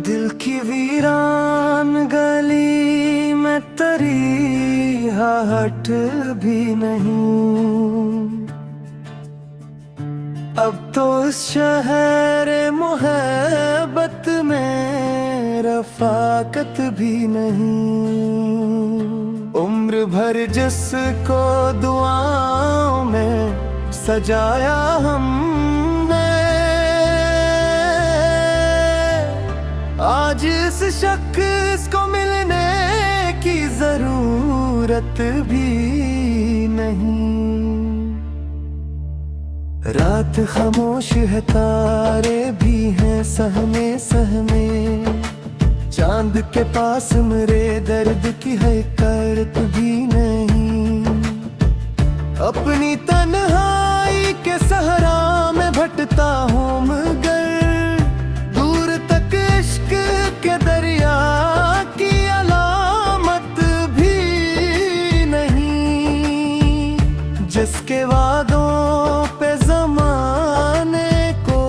दिल की वीरान गली में तेरी आहट भी नहीं। अब तो इस शहर मोहब्बत में रफाकत भी नहीं। उम्र भर जिसको दुआओं में सजाया हमने, आज इस शख्स को मिलने की जरूरत भी नहीं। रात खामोश है, तारे भी हैं सहमे सहमे। चांद के पास मेरे दर्द की है करत भी नहीं। अपनी तन्हाई के सहरा में भटता हूँ मगर दूर तक इश्क के दरिया की अलामत भी नहीं। जिसके वादों पे जमाने को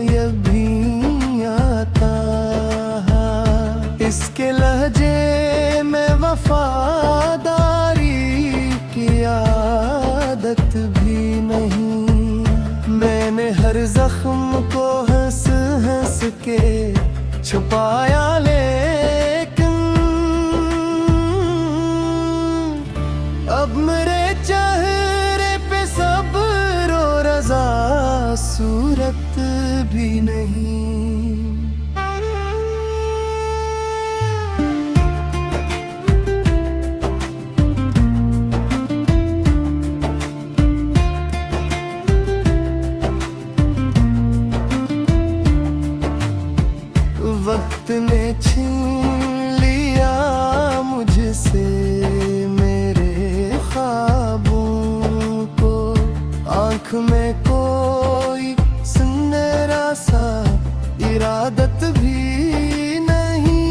ये भी आता, इसके लहजे में वफादारी की आदत भी नहीं। मैंने हर जख्म को हंस हंस के छुपाया, लेकिन अब मेरे चेहरे पे सब्र और रज़ा सूरत भी नहीं। वक्त ने छीन लिया मुझसे मेरे ख्वाबों को। आँख में कोई सुनहरा सा इरादत भी नहीं।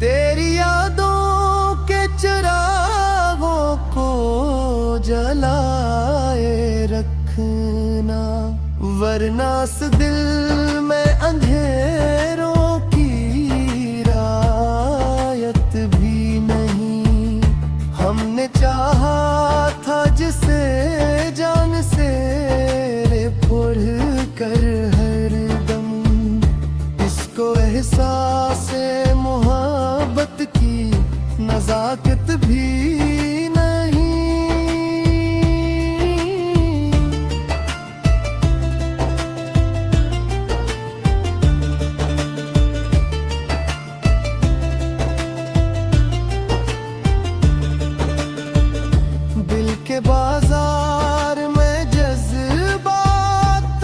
तेरी यादों के चिरागों को जलाए रखना, वरना इस दिल में अंधेरों की रायत भी नहीं। हमने चाहा था जिसे जान से पुढ़ कर हर दम, इसको एहसास मोहब्बत की नजाकत भी नहीं। के बाजार में जज्बात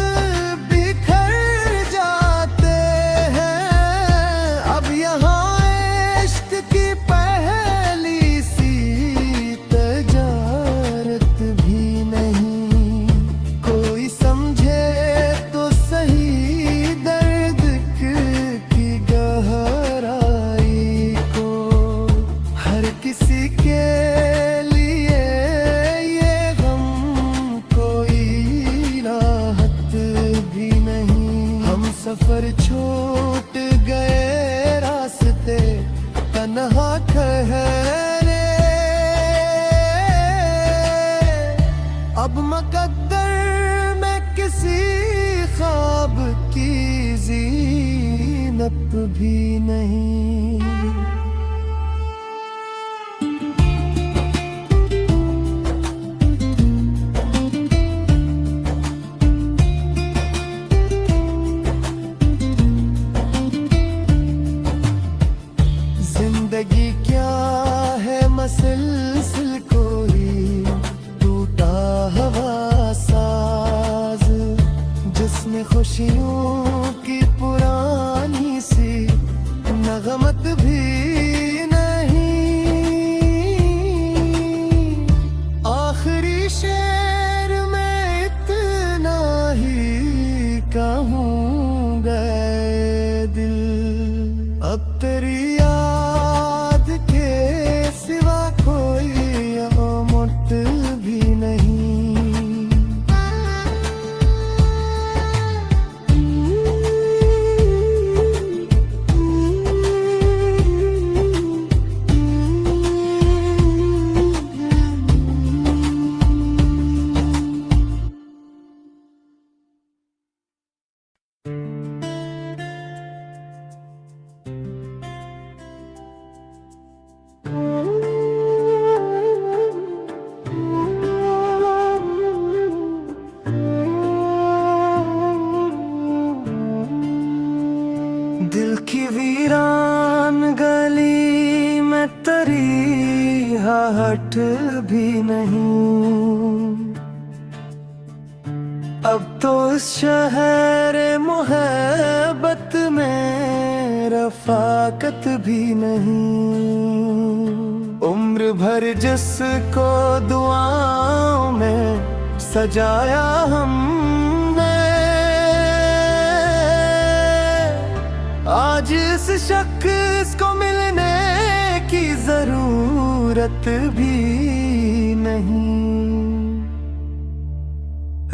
बिखर जाते हैं। अब यहाँ इश्क की पहली सी तजारत भी नहीं। कोई समझे तो सही दर्द की गहराई को। हर किसी के सफर छूट गए रास्ते तन्हा ठहरे। अब मकद्दर में किसी ख्वाब की ज़ीनत भी नहीं। जिंदगी क्या है मसलसल कोई टूटा हवा साज, जिसमें खुशियों की पुरानी सी नगमत भी नहीं। आखिरी शेर में इतना ही कहूँगा दिल, अब तेरी सिवा कोई अमृत भी नहीं। आहट भी नहीं। अब तो इस शहर मोहब्बत में रफाकत भी नहीं। उम्र भर जिसको दुआओं में सजाया हमने, आज इस शख्स को मिलने की जरूरत भी नहीं।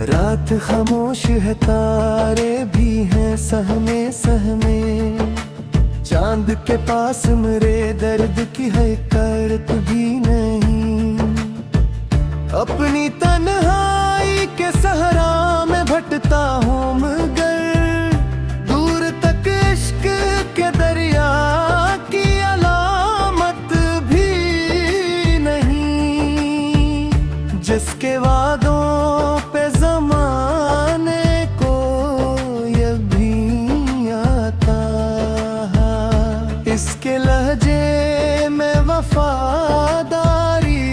रात खामोश है, तारे भी हैं सहमे सहमे। चांद के पास मेरे दर्द की हकीकत भी नहीं। अपनी तन्हाई के सहरा में भटता हूँ मगर दूर तक इश्क के दरिया की अलामत भी नहीं। जिसके वादों पे ज़माने को ये भी आता, इसके लहजे में वफादारी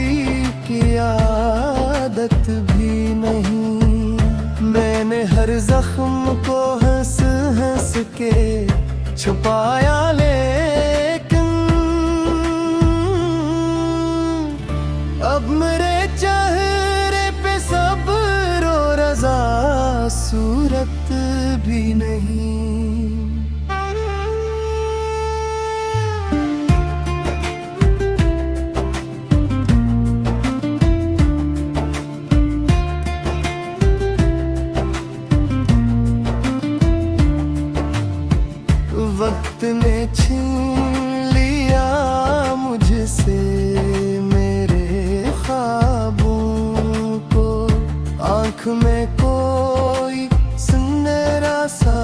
की आदत भी नहीं। मैंने हर जख्म को हंस हंस के छुपाया, लेकिन अब मेरे चेहरे पे सब्र और रज़ा सूरत भी नहीं। वक्त ने छीन लिया मुझसे मेरे ख्वाबों को। आँख में कोई सुनहरा सा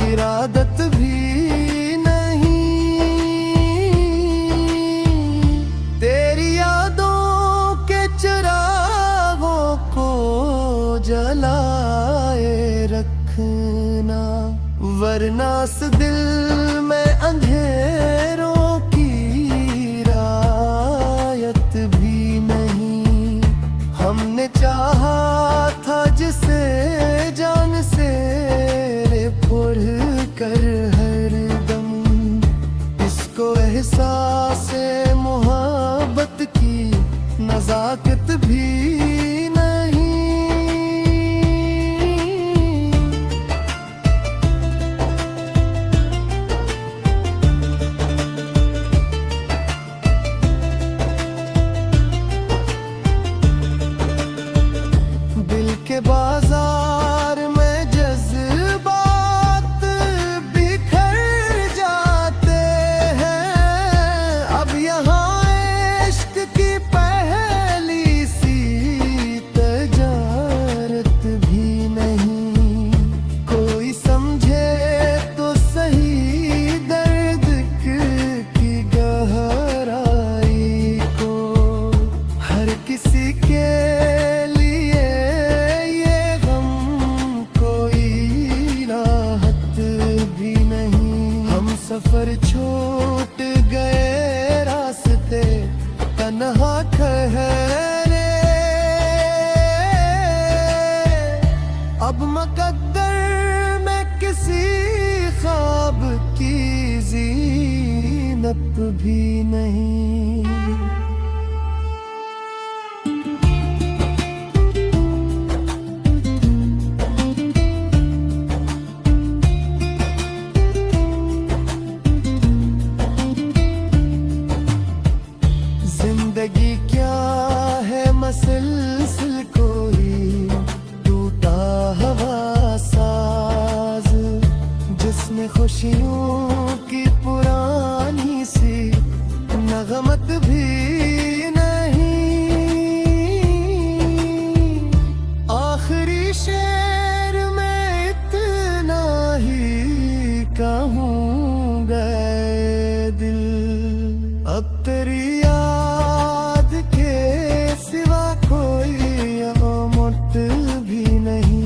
इरादत भी नहीं। तेरी यादों के चिरागों को जलाए रखना, वरना इस दिल में अंधेरों की रायत भी नहीं। हमने चाहा था जिसे जान से पुर कर हर दम, इसको एहसास मोहब्बत की नजाकत भी नहीं। के बाजार में जज्बात बिखर जाते हैं। अब यहाँ इश्क की पहली सी तजारत भी नहीं। कोई समझे तो सही दर्द की गहराई को। हर किसी के सफर छूट गए रास्ते तन्हा ठहरे। अब मुकद्दर में किसी ख्वाब की ज़ीनत भी नहीं। जिंदगी क्या है मसलसल कोई टूटा हवा साज, जिसमें खुशियों की पुरानी सी नगमत भी नहीं। आखिरी शेर में इतना ही कहूँ गए दिल, अब तेरी भी नहीं।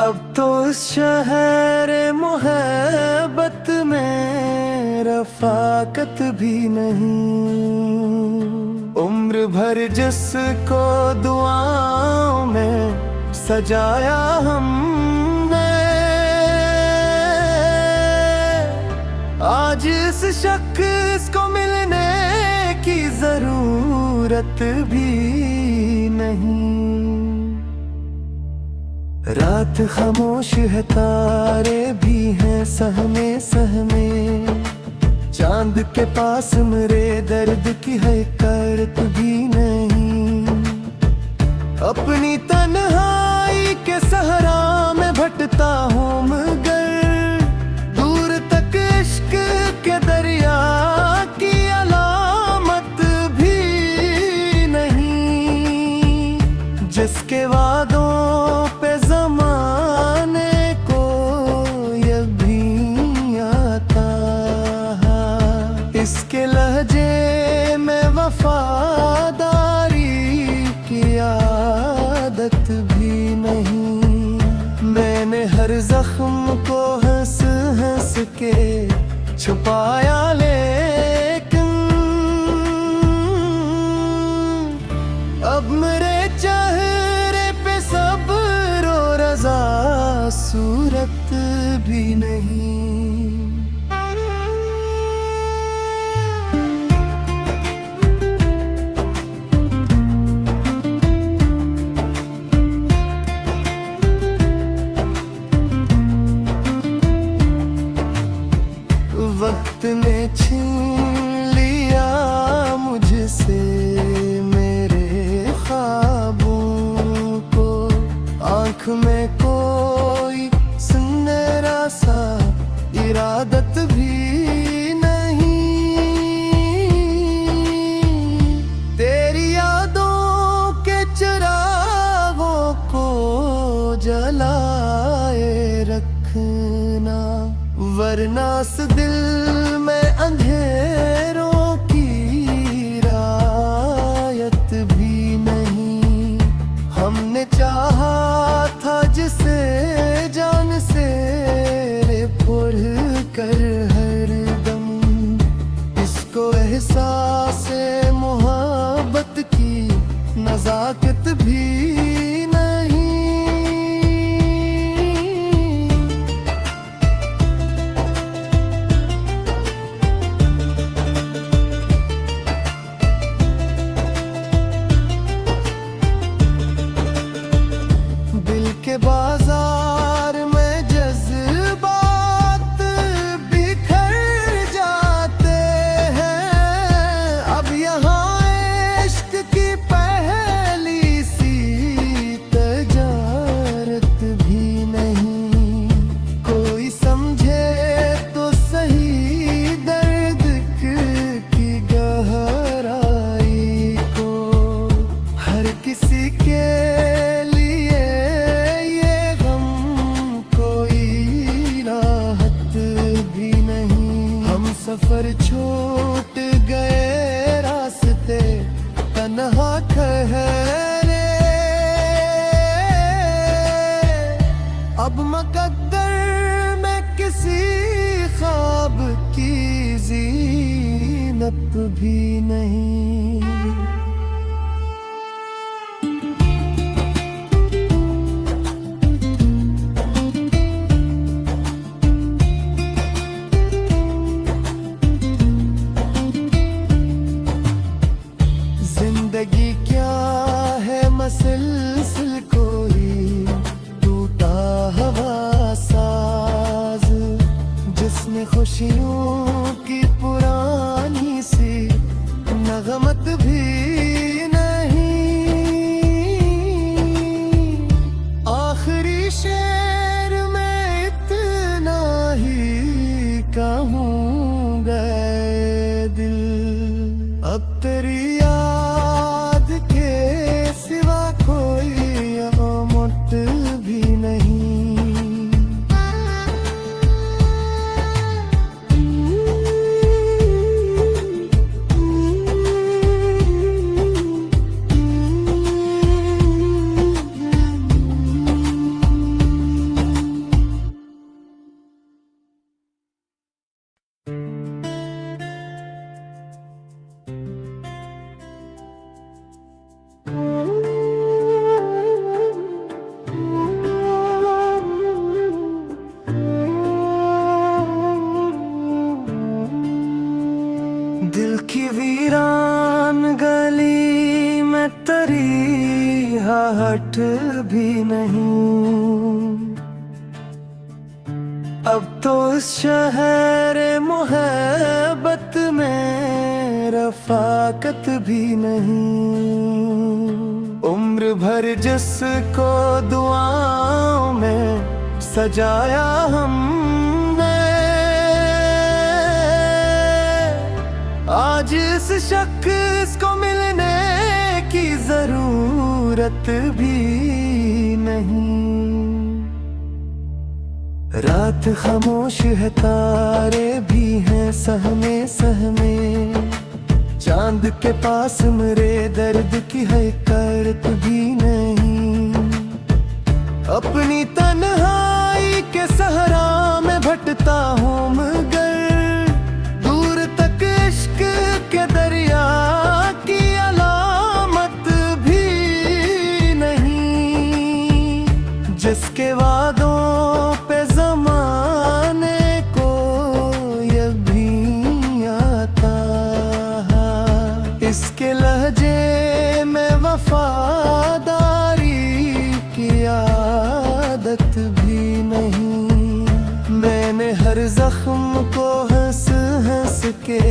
अब तो इस शहर मोहब्बत में रफाकत भी नहीं। उम्र भर जिसको दुआओं में सजाया हमने, आज इस शख्स को मिलने की जरूरत भी नहीं। रात खामोश है, तारे भी हैं सहमे सहमे, चांद के पास मेरे दर्द की हकीकत भी नहीं। अपनी तन्हाई के सहरा में भटता हूँ मगर दूर तक इश्क के दरिया की अलामत भी नहीं। जिसके वादों पे जमाने को ये भी आता, इसके लहजे में वफादारी की आदत भी नहीं। मैंने हर जख्म को हंस हंस के छुपाया, लेकिन अब मेरे चेहरे पे सब्र और रज़ा सूरत भी नहीं। वक्त ने छीन लिया मुझसे मेरे ख्वाबों को, आँख में कोई सुनहरा सा इरादत भी नहीं। तेरी यादों के चिरागों को जलाए रखना, वरना इस दिल में अंधेरों की रायत भी नहीं। हमने चाहा था जिसे जान से पुर कर हर दम, इसको एहसास मोहब्बत की नजाकत भी नहीं। के बाजार में जज्बात बिखर जाते हैं, अब यहाँ इश्क की पहली सी तजारत भी नहीं। कोई समझे तो सही दर्द की गहराई को, हर किसी के सफर छूट गए रास्ते तन्हा ठहरे, अब मुकद्दर में किसी ख्वाब की जीनत भी नहीं। जिंदगी क्या है मसलसल कोई टूटा हवा साज, जिसने खुशियों की पुरानी सी नगम हूँ। अब तो इस शहर मोहब्बत में रफाकत भी नहीं। उम्र भर जिसको दुआओं में सजाया हमने, आज इस शख्स को मिलने की जरूरत भी नहीं। रात खामोश है, तारे भी हैं सहमे सहमे, चांद के पास मेरे दर्द की हकीकत भी नहीं। अपनी तन्हाई के सहरा में भटता हूँ मगर दूर तक इश्क के दरिया की अलामत भी नहीं। जिसके वादों पे जमाने को ये भी आता, इसके लहजे में वफादारी की आदत भी नहीं। मैंने हर जख्म को हंस हंस के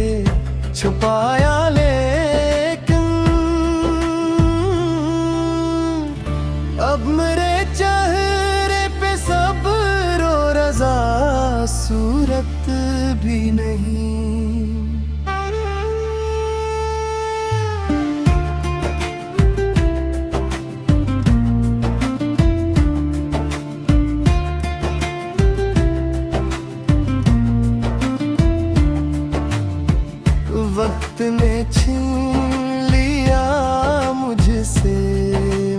छुपाया, लेकिन अब मेरे चेहरे पे सब्र और रज़ा सूरत भी नहीं। वक्त ने छीन लिया मुझसे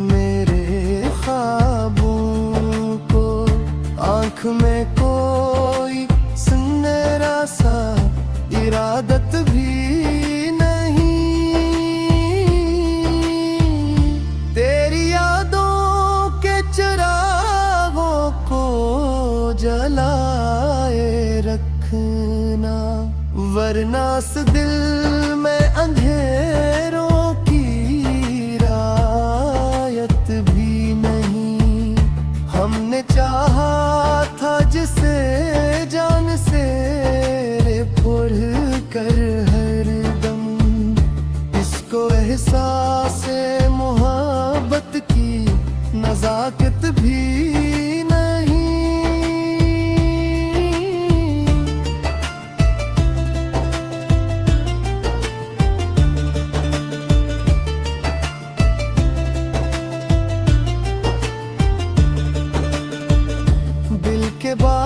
मेरे ख्वाबों को, आँख में कोई सुनहरा सा इरादत भी नहीं। तेरी यादों के चिरागों को जलाए रखना, वरना इस दिल में अंधेरों की रायत भी नहीं। हमने चाहा था जिसे जान से पुर कर हर दम, इसको एहसास मोहब्बत की नजाकत भी नहीं। के बाद